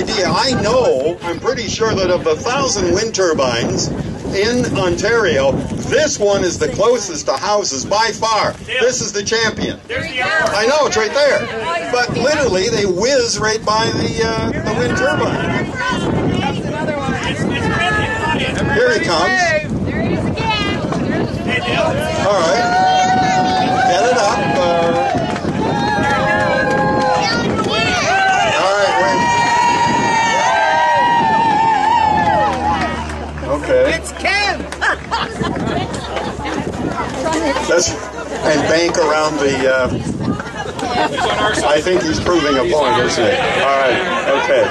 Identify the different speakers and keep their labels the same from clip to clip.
Speaker 1: idea. I'm pretty sure that of the 1,000 wind turbines in Ontario, this one is the closest to houses by far. This is the champion. I know, it's right there. But literally, they whiz right by the wind turbine. Here he comes.
Speaker 2: There he is again.
Speaker 1: All right. Get it up. All right, wait. Okay.
Speaker 3: It's Ken!
Speaker 1: And bank around the... I think he's proving a point, isn't he? All right, okay.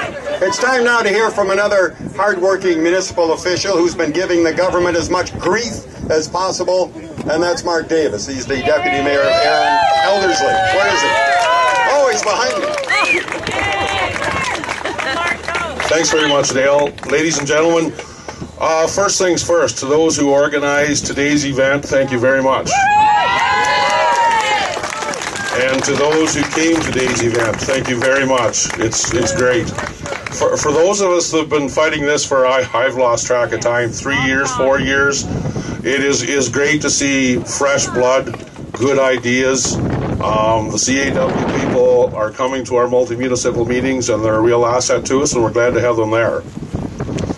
Speaker 1: It's time now to hear from another hardworking municipal official who's been giving the government as much grief as possible, and that's Mark Davis. He's the Deputy Mayor of Elderslie. Where is he? Oh, he's behind me.
Speaker 4: Thanks very much, Dale. Ladies and gentlemen, first things first, to those who organized today's event, thank you very much. And to those who came to today's event, thank you very much. It's great. For those of us that have been fighting this for, I've lost track of time, 3 years, 4 years, it is great to see fresh blood, good ideas. The CAW people are coming to our multi-municipal meetings, and they're a real asset to us, and we're glad to have them there.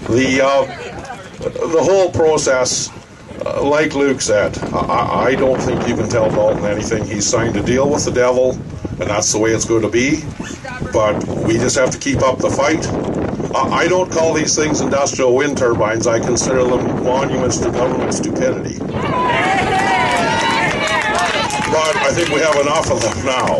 Speaker 4: The whole process, like Luke said, I don't think you can tell Dalton anything. He's signed a deal with the devil, and that's the way it's going to be. But we just have to keep up the fight. I don't call these things industrial wind turbines. I consider them monuments to government stupidity. But I think we have enough of them now.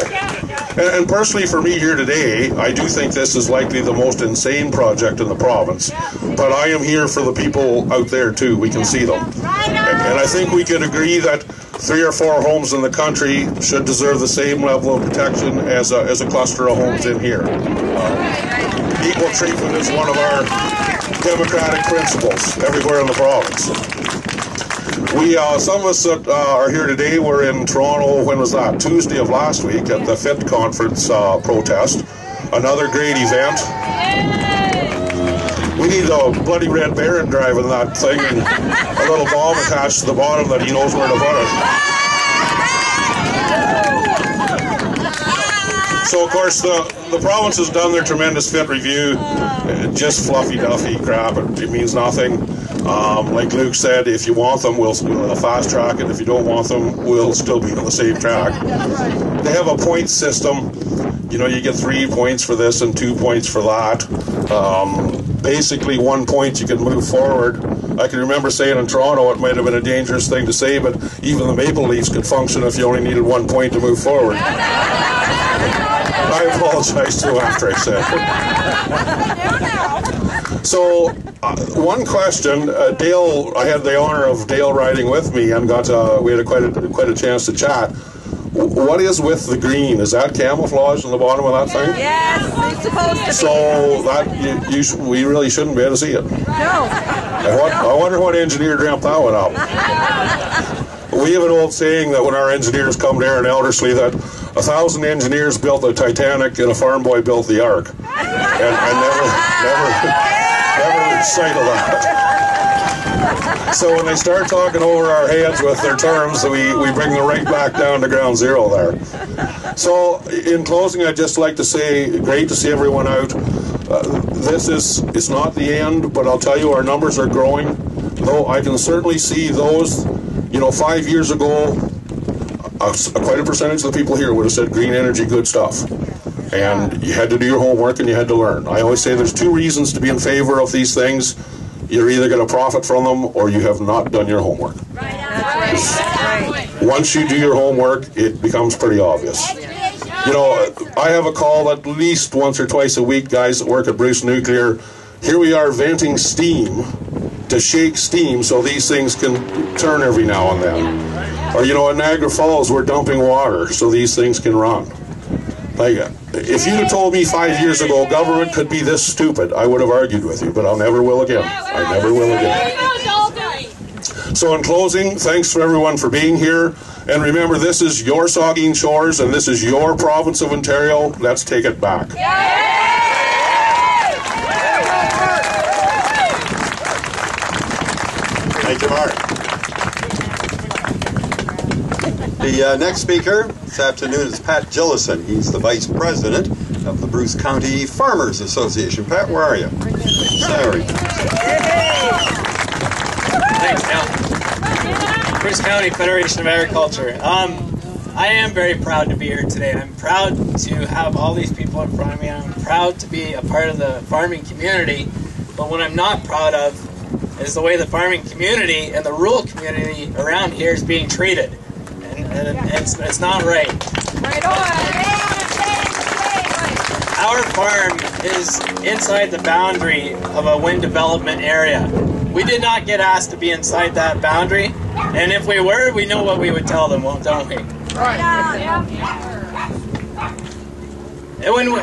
Speaker 4: And personally, for me here today, I do think this is likely the most insane project in the province. But I am here for the people out there too. We can see them. And I think we can agree that 3 or 4 homes in the country should deserve the same level of protection as a cluster of homes in here. Equal treatment is one of our democratic principles everywhere in the province. Some of us that are here today were in Toronto, when was that? Tuesday of last week at the FIT conference protest. Another great event. We need a bloody red baron driving that thing and a little bomb attached to the bottom that he knows where to put it. So, of course, the province has done their tremendous FIT review. Just fluffy-duffy crap. It means nothing. Like Luke said, if you want them, we'll fast track it. If you don't want them, we'll still be on the same track. They have a point system. You know, you get 3 points for this and 2 points for that. Basically, 1 point you can move forward. I can remember saying in Toronto it might have been a dangerous thing to say, but even the Maple Leafs could function if you only needed 1 point to move forward. I apologize to after I said it. So, one question, Dale, I had the honor of Dale riding with me and we had quite a chance to chat. What is with the green? Is that camouflage on the bottom of that thing?
Speaker 3: Yes, it's supposed to be.
Speaker 4: So that we really shouldn't be able to see it.
Speaker 3: No.
Speaker 4: I wonder what engineer dreamt that one up. We have an old saying that when our engineers come there in Elderslie that 1,000 engineers built the Titanic and a farm boy built the Ark. And never sight of that. So when they start talking over our heads with their terms, we bring them right back down to ground zero there. So in closing, I'd just like to say, great to see everyone out. It's not the end, but I'll tell you our numbers are growing. Though I can certainly see those, 5 years ago, quite a percentage of the people here would have said green energy, good stuff. And you had to do your homework and you had to learn. I always say there's 2 reasons to be in favor of these things. You're either going to profit from them or you have not done your homework.
Speaker 3: Right. That's right.
Speaker 4: Once you do your homework, it becomes pretty obvious. I have a call at least once or twice a week, guys that work at Bruce Nuclear. Here we are venting steam to shake steam so these things can turn every now and then. Or, at Niagara Falls, we're dumping water so these things can run. Like, if you had told me 5 years ago government could be this stupid, I would have argued with you, but I never will again. I never will again. So in closing, thanks for everyone for being here. And remember, this is your Saugeen Shores, and this is your province of Ontario. Let's take it back.
Speaker 1: Thank you, Mark. The next speaker this afternoon is Pat Jillison. He's the Vice President of the Bruce County Farmers Association. Pat, where are you? Sorry.
Speaker 2: Thanks, Al. Bruce County Federation of Agriculture. I am very proud to be here today. I'm proud to have all these people in front of me. I'm proud to be a part of the farming community. But what I'm not proud of is the way the farming community and the rural community around here is being treated. And it's not right.
Speaker 3: Right on.
Speaker 2: Our farm is inside the boundary of a wind development area. We did not get asked to be inside that boundary, and if we were, we know what we would tell them, don't we?
Speaker 3: Right.
Speaker 2: And when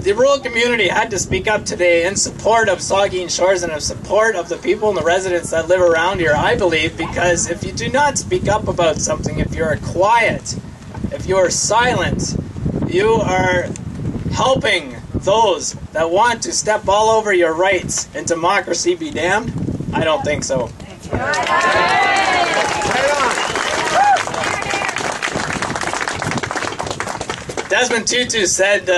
Speaker 2: the rural community had to speak up today in support of Saugeen Shores and in support of the people and the residents that live around here, I believe, because if you do not speak up about something, if you're quiet, if you are silent, you are helping those that want to step all over your rights and democracy be damned? I don't think so. Desmond Tutu said,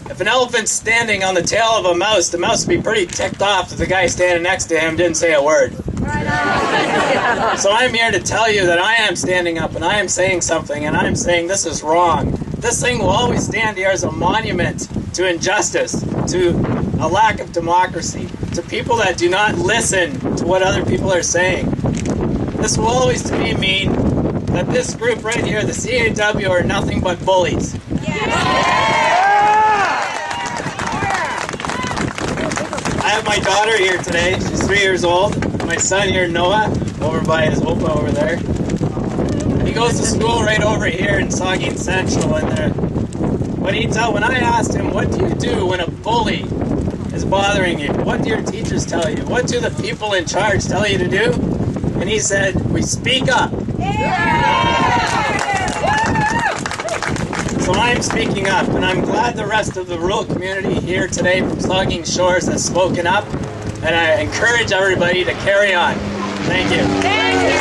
Speaker 2: if an elephant's standing on the tail of a mouse, the mouse would be pretty ticked off if the guy standing next to him didn't say a word. So I'm here to tell you that I am standing up and I am saying something, and I'm saying this is wrong. This thing will always stand here as a monument to injustice, to a lack of democracy, to people that do not listen to what other people are saying. This will always to me mean that this group right here, the CAW, are nothing but bullies. I have my daughter here today. She's 3 years old. My son here, Noah, over by his opa over there. He goes to school right over here in Saugeen Central. And when I asked him, what do you do when a bully is bothering you? What do your teachers tell you? What do the people in charge tell you to do? And he said, we speak up. So I'm speaking up, and I'm glad the rest of the rural community here today from Saugeen Shores has spoken up, and I encourage everybody to carry on. Thank you.
Speaker 3: Thank you.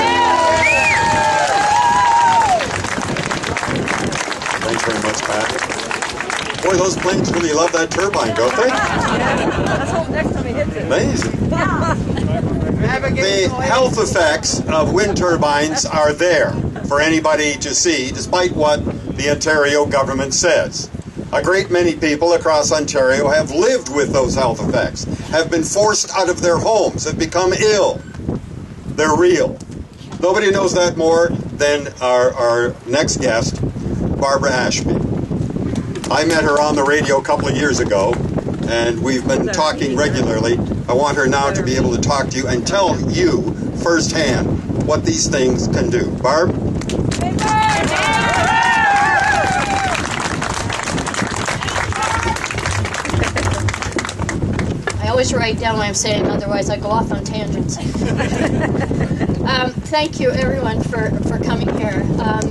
Speaker 1: Thanks very much, Pat. Boy, those planes really love that turbine, don't they?
Speaker 3: Let's hope next time he hits it.
Speaker 1: Amazing. The health effects of wind turbines are there for anybody to see, despite what the Ontario government says. A great many people across Ontario have lived with those health effects, have been forced out of their homes, have become ill. They're real. Nobody knows that more than our next guest, Barbara Ashby. I met her on the radio a couple of years ago, and we've been talking regularly. I want her now to be able to talk to you and tell you firsthand what these things can do. Barb?
Speaker 5: I always write down what I'm saying, otherwise I go off on tangents. Thank you, everyone, for coming here.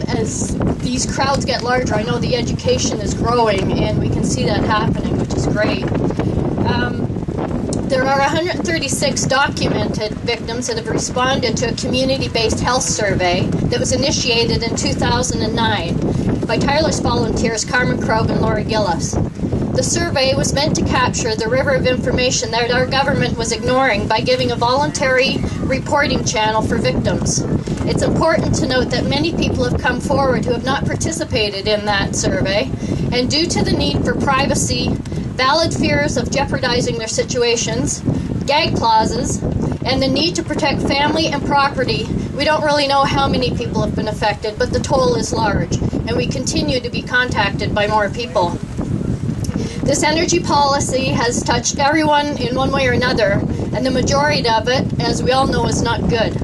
Speaker 5: As these crowds get larger, I know the education is growing, and we can see that happening, which is great. There are 136 documented victims that have responded to a community-based health survey that was initiated in 2009 by tireless volunteers Carmen Krob and Laura Gillis. The survey was meant to capture the river of information that our government was ignoring by giving a voluntary reporting channel for victims. It's important to note that many people have come forward who have not participated in that survey, and due to the need for privacy, valid fears of jeopardizing their situations, gag clauses, and the need to protect family and property, we don't really know how many people have been affected, but the toll is large, and we continue to be contacted by more people. This energy policy has touched everyone in one way or another, and the majority of it, as we all know, is not good.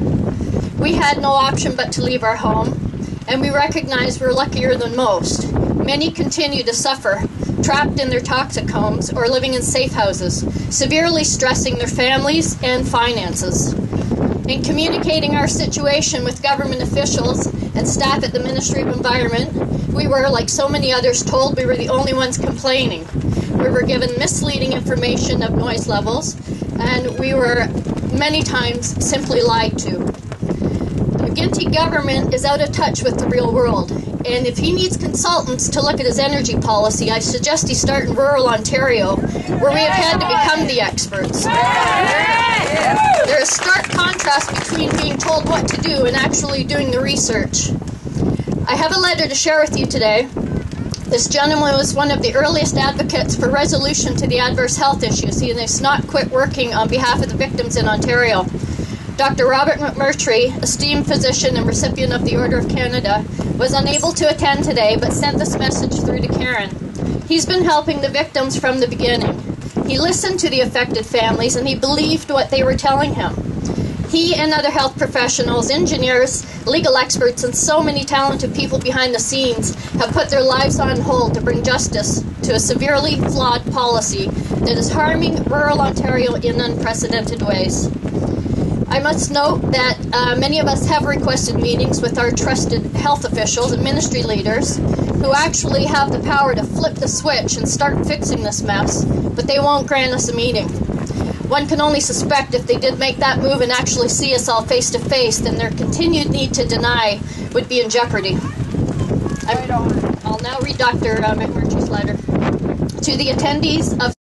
Speaker 5: We had no option but to leave our home, and we recognize we're luckier than most. Many continue to suffer, trapped in their toxic homes or living in safe houses, severely stressing their families and finances. In communicating our situation with government officials and staff at the Ministry of Environment, we were, like so many others, told we were the only ones complaining. We were given misleading information of noise levels, and we were many times simply lied to. The McGuinty government is out of touch with the real world, and if he needs consultants to look at his energy policy, I suggest he start in rural Ontario, where we have had to become the experts. There is stark contrast between being told what to do and actually doing the research. I have a letter to share with you today. This gentleman was one of the earliest advocates for resolution to the adverse health issues. He has not quit working on behalf of the victims in Ontario. Dr. Robert McMurtry, esteemed physician and recipient of the Order of Canada, was unable to attend today but sent this message through to Karen. He's been helping the victims from the beginning. He listened to the affected families and he believed what they were telling him. He and other health professionals, engineers, legal experts, and so many talented people behind the scenes have put their lives on hold to bring justice to a severely flawed policy that is harming rural Ontario in unprecedented ways. I must note that many of us have requested meetings with our trusted health officials and ministry leaders who actually have the power to flip the switch and start fixing this mess, but they won't grant us a meeting. One can only suspect if they did make that move and actually see us all face to face, then their continued need to deny would be in jeopardy. I'll now read Dr. McMurtry's letter. To the attendees of